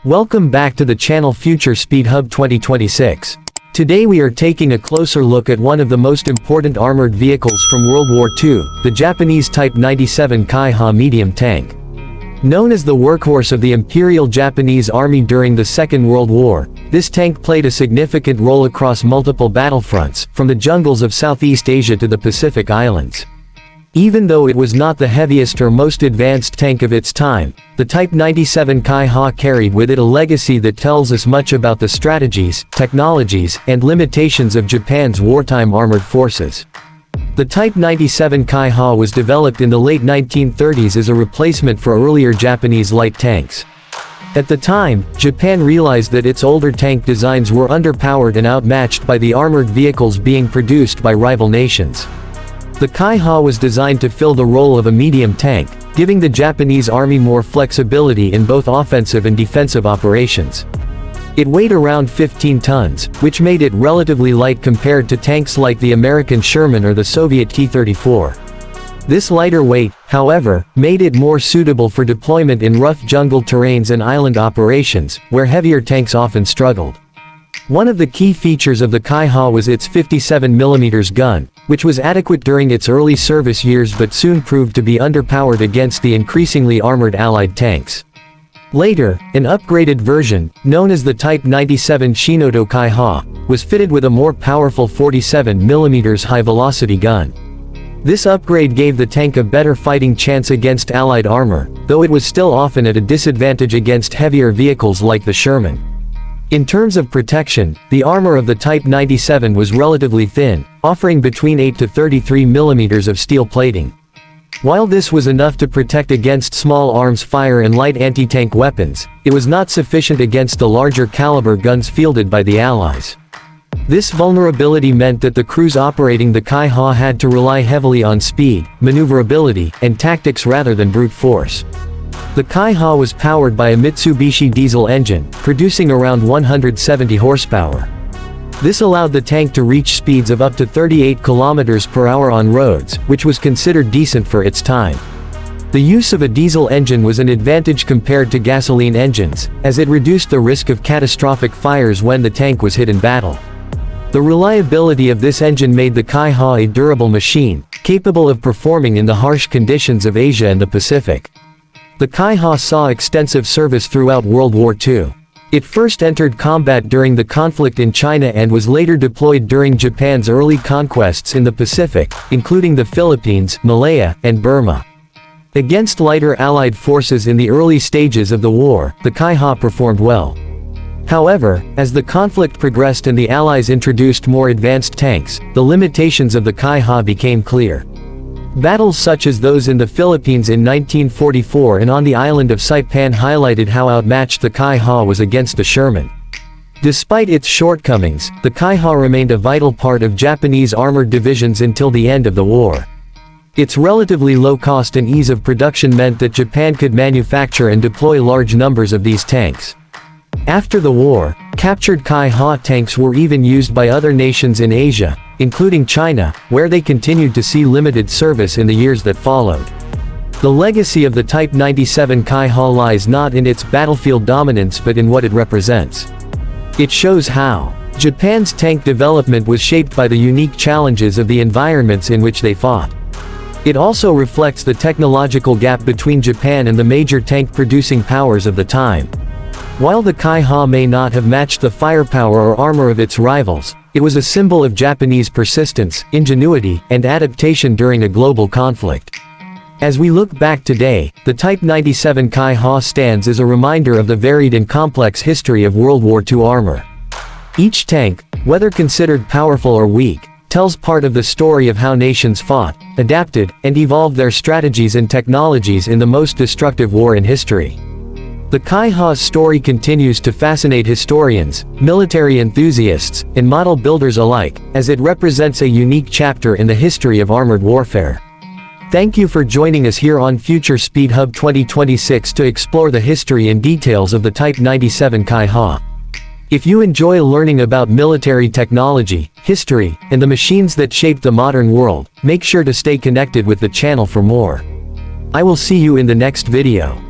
Welcome back to the channel Future Speed Hub 2026. Today we are taking a closer look at one of the most important armored vehicles from World War II, the Japanese Type 97 Kaiha medium tank. Known as the workhorse of the Imperial Japanese Army during the Second World War, this tank played a significant role across multiple battlefronts, from the jungles of Southeast Asia to the Pacific Islands. Even though it was not the heaviest or most advanced tank of its time, the Type 97 Kaiha carried with it a legacy that tells us much about the strategies, technologies, and limitations of Japan's wartime armored forces. The Type 97 Kaiha was developed in the late 1930s as a replacement for earlier Japanese light tanks. At the time, Japan realized that its older tank designs were underpowered and outmatched by the armored vehicles being produced by rival nations. The Kaiha was designed to fill the role of a medium tank, giving the Japanese army more flexibility in both offensive and defensive operations. It weighed around 15 tons, which made it relatively light compared to tanks like the American Sherman or the Soviet T-34. This lighter weight, however, made it more suitable for deployment in rough jungle terrains and island operations, where heavier tanks often struggled. One of the key features of the Kaiha was its 57mm gun, which was adequate during its early service years but soon proved to be underpowered against the increasingly armored Allied tanks. Later, an upgraded version, known as the Type 97 Shinoto Kaiha, was fitted with a more powerful 47mm high-velocity gun. This upgrade gave the tank a better fighting chance against Allied armor, though it was still often at a disadvantage against heavier vehicles like the Sherman. In terms of protection, the armor of the Type 97 was relatively thin, offering between 8 to 33mm of steel plating. While this was enough to protect against small arms fire and light anti-tank weapons, it was not sufficient against the larger caliber guns fielded by the Allies. This vulnerability meant that the crews operating the Kaiha had to rely heavily on speed, maneuverability, and tactics rather than brute force. The Kaiha was powered by a Mitsubishi diesel engine, producing around 170 horsepower. This allowed the tank to reach speeds of up to 38 km per hour on roads, which was considered decent for its time. The use of a diesel engine was an advantage compared to gasoline engines, as it reduced the risk of catastrophic fires when the tank was hit in battle. The reliability of this engine made the Kaiha a durable machine, capable of performing in the harsh conditions of Asia and the Pacific. The Kaiha saw extensive service throughout World War II. It first entered combat during the conflict in China and was later deployed during Japan's early conquests in the Pacific, including the Philippines, Malaya, and Burma. Against lighter Allied forces in the early stages of the war, the Kaiha performed well. However, as the conflict progressed and the Allies introduced more advanced tanks, the limitations of the Kaiha became clear. Battles such as those in the Philippines in 1944 and on the island of Saipan highlighted how outmatched the Kaiha was against the Sherman. Despite its shortcomings, the Kaiha remained a vital part of Japanese armored divisions until the end of the war. Its relatively low cost and ease of production meant that Japan could manufacture and deploy large numbers of these tanks. After the war, captured Kaiha tanks were even used by other nations in Asia, including China, where they continued to see limited service in the years that followed. The legacy of the Type 97 Kaiha lies not in its battlefield dominance but in what it represents. It shows how Japan's tank development was shaped by the unique challenges of the environments in which they fought. It also reflects the technological gap between Japan and the major tank-producing powers of the time. While the Kaiha may not have matched the firepower or armor of its rivals, it was a symbol of Japanese persistence, ingenuity, and adaptation during a global conflict. As we look back today, the Type 97 Kaiha stands as a reminder of the varied and complex history of World War II armor. Each tank, whether considered powerful or weak, tells part of the story of how nations fought, adapted, and evolved their strategies and technologies in the most destructive war in history. The Kaiha's story continues to fascinate historians, military enthusiasts, and model builders alike, as it represents a unique chapter in the history of armored warfare. Thank you for joining us here on Future Speed Hub 2026 to explore the history and details of the Type 97 Kaiha. If you enjoy learning about military technology, history, and the machines that shaped the modern world, make sure to stay connected with the channel for more. I will see you in the next video.